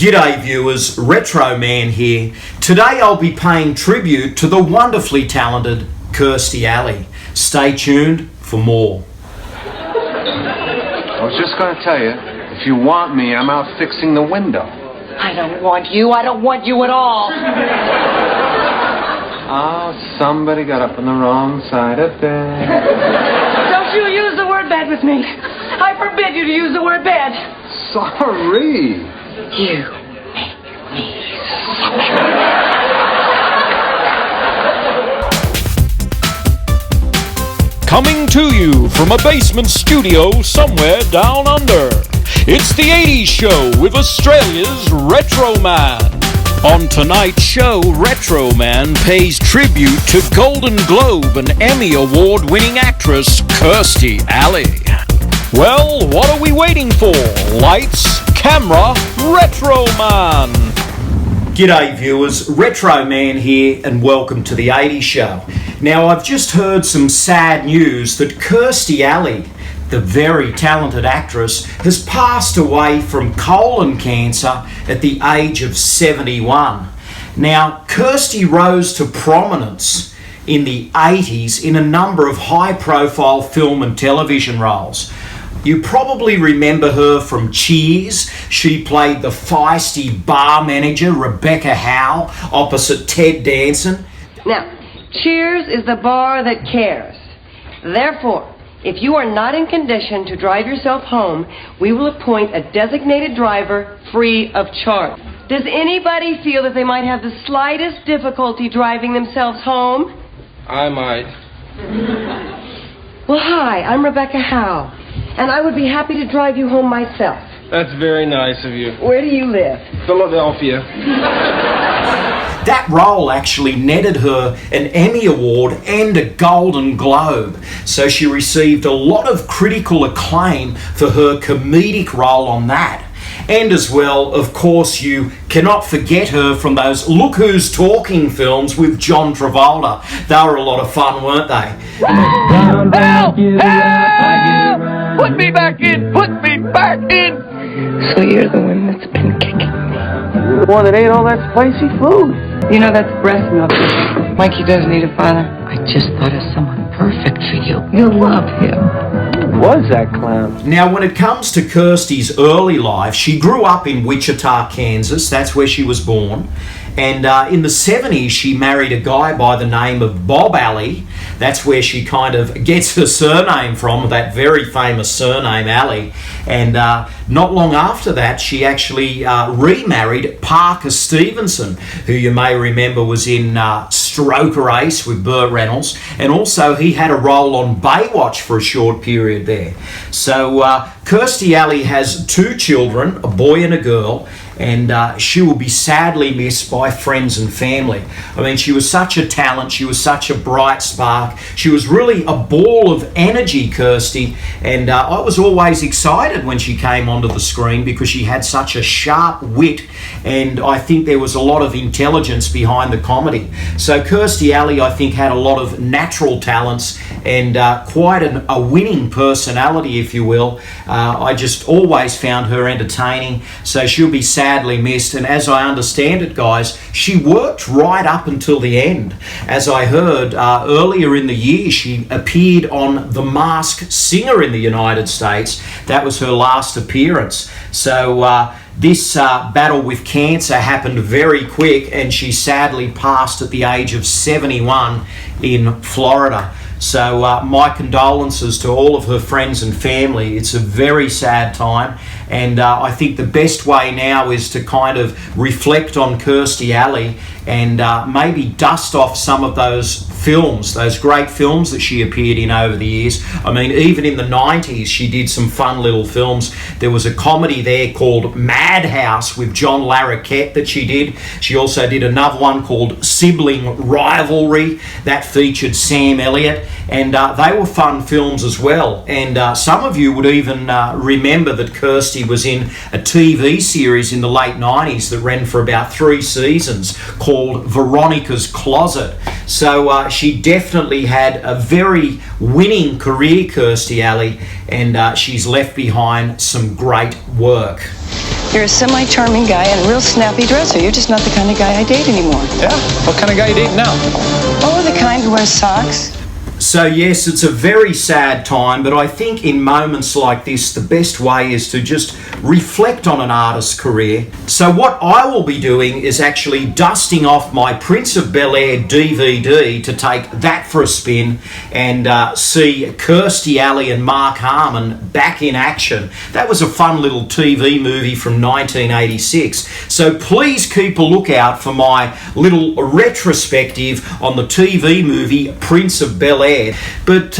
G'day viewers, Retro Man here. Today I'll be paying tribute to the wonderfully talented Kirstie Alley. Stay tuned for more. I was just going to tell you, if you want me, I'm out fixing the window. I don't want you. I don't want you at all. Oh, somebody got up on the wrong side of bed. Don't you use the word bed with me. I forbid you to use the word bed. Sorry. You make me suffer. Coming to you from a basement studio somewhere down under, it's the 80s Show with Australia's Retro Man. On tonight's show, Retro Man pays tribute to Golden Globe and Emmy Award-winning actress Kirstie Alley. Well, what are we waiting for? Lights, camera, Retro Man. G'day viewers, Retro Man here and welcome to the 80s Show. Now I've just heard some sad news that Kirstie Alley, the very talented actress, has passed away from colon cancer at the age of 71. Now, Kirstie rose to prominence in the 80s in a number of high-profile film and television roles. You probably remember her from Cheers. She played the feisty bar manager Rebecca Howe opposite Ted Danson. Now, Cheers is the bar that cares. Therefore, if you are not in condition to drive yourself home, we will appoint a designated driver free of charge. Does anybody feel that they might have the slightest difficulty driving themselves home? I might. Well, hi, I'm Rebecca Howe, and I would be happy to drive you home myself. That's very nice of you. Where do you live? Philadelphia. That role actually netted her an Emmy Award and a Golden Globe, so she received a lot of critical acclaim for her comedic role on that. And as well, of course, you cannot forget her from those Look Who's Talking films with John Travolta. They were a lot of fun, weren't they? Help! Help! Put me back in! Put me back in! So you're the one that's been kicking me. You're the one that ate all that spicy food. You know that's breast milk. Mikey does need a father. I just thought of someone perfect for you. You'll love him. Who was that clown? Now, when it comes to Kirstie's early life, she grew up in Wichita, Kansas. That's where she was born. And in the 70s, she married a guy by the name of Bob Alley. That's where she kind of gets her surname from, that very famous surname, Alley. And not long after that, she actually remarried Parker Stevenson, who you may remember was in Stroker Ace with Burt Reynolds. And also, he had a role on Baywatch for a short period there. So Kirstie Alley has two children, a boy and a girl. And she will be sadly missed by friends and family. I mean, she was such a talent. She was such a bright spark. She was really a ball of energy, Kirstie. And I was always excited when she came onto the screen because she had such a sharp wit. And I think there was a lot of intelligence behind the comedy. So Kirstie Alley, I think, had a lot of natural talents and quite a winning personality, if you will. I just always found her entertaining. So she'll be sadly missed, and as I understand it, guys, she worked right up until the end. As I heard earlier in the year, she appeared on The Masked Singer in the United States. That was her last appearance. So this battle with cancer happened very quick, and she sadly passed at the age of 71 in Florida. So my condolences to all of her friends and family. It's a very sad time, and I think the best way now is to kind of reflect on Kirstie Alley and maybe dust off some of those films, those great films that she appeared in over the years. I mean, even in the 90s, she did some fun little films. There was a comedy there called Madhouse with John Larroquette that she did. She also did another one called Sibling Rivalry that featured Sam Elliott, and they were fun films as well. And some of you would even remember that Kirstie was in a TV series in the late 90s that ran for about 3 seasons called Veronica's Closet. So she definitely had a very winning career, Kirstie Alley, and she's left behind some great work. You're a semi-charming guy and a real snappy dresser. You're just not the kind of guy I date anymore. Yeah? What kind of guy you dating now? Oh, the kind who wears socks. So yes, it's a very sad time, but I think in moments like this, the best way is to just reflect on an artist's career. So what I will be doing is actually dusting off my Prince of Bel-Air DVD to take that for a spin and see Kirstie Alley and Mark Harmon back in action. That was a fun little TV movie from 1986. So please keep a lookout for my little retrospective on the TV movie Prince of Bel-Air. But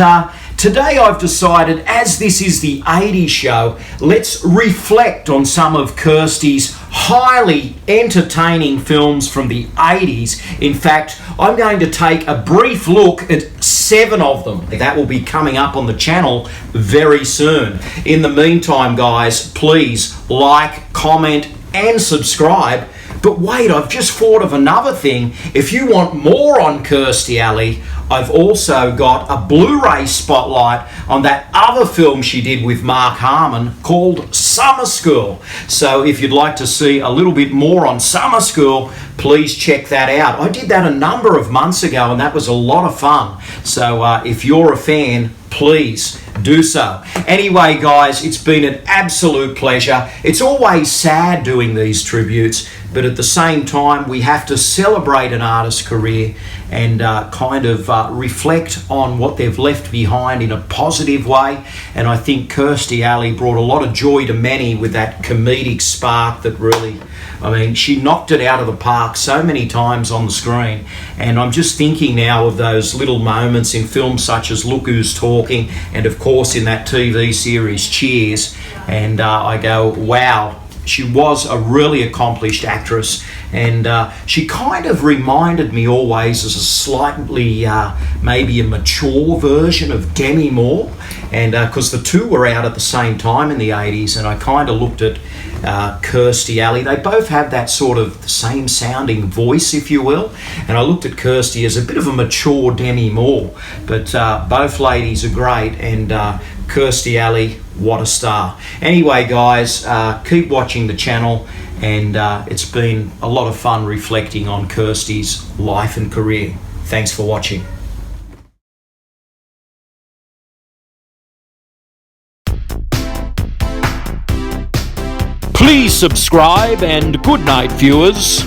today I've decided, as this is the 80s show, let's reflect on some of Kirstie's highly entertaining films from the 80s. In fact, I'm going to take a brief look at 7 of them. That will be coming up on the channel very soon. In the meantime, guys, please like, comment, and subscribe. But wait, I've just thought of another thing. If you want more on Kirstie Alley, I've also got a Blu-ray spotlight on that other film she did with Mark Harmon called Summer School. So if you'd like to see a little bit more on Summer School, please check that out. I did that a number of months ago and that was a lot of fun. So if you're a fan, please do so. Anyway, guys, it's been an absolute pleasure. It's always sad doing these tributes, but at the same time, we have to celebrate an artist's career and kind of reflect on what they've left behind in a positive way. And I think Kirstie Alley brought a lot of joy to many with that comedic spark that really, I mean, she knocked it out of the park so many times on the screen. And I'm just thinking now of those little moments in films such as Look Who's Talking, and of course in that TV series Cheers. And I go, wow, she was a really accomplished actress, and she kind of reminded me always as a slightly, maybe a mature version of Demi Moore, and because the two were out at the same time in the 80s, and I kind of looked at Kirstie Alley. They both have that sort of same sounding voice, if you will, and I looked at Kirstie as a bit of a mature Demi Moore, but both ladies are great, and Kirstie Alley, what a star. Anyway, guys, keep watching the channel, and it's been a lot of fun reflecting on Kirstie's life and career. Thanks for watching. Please subscribe and good night, viewers.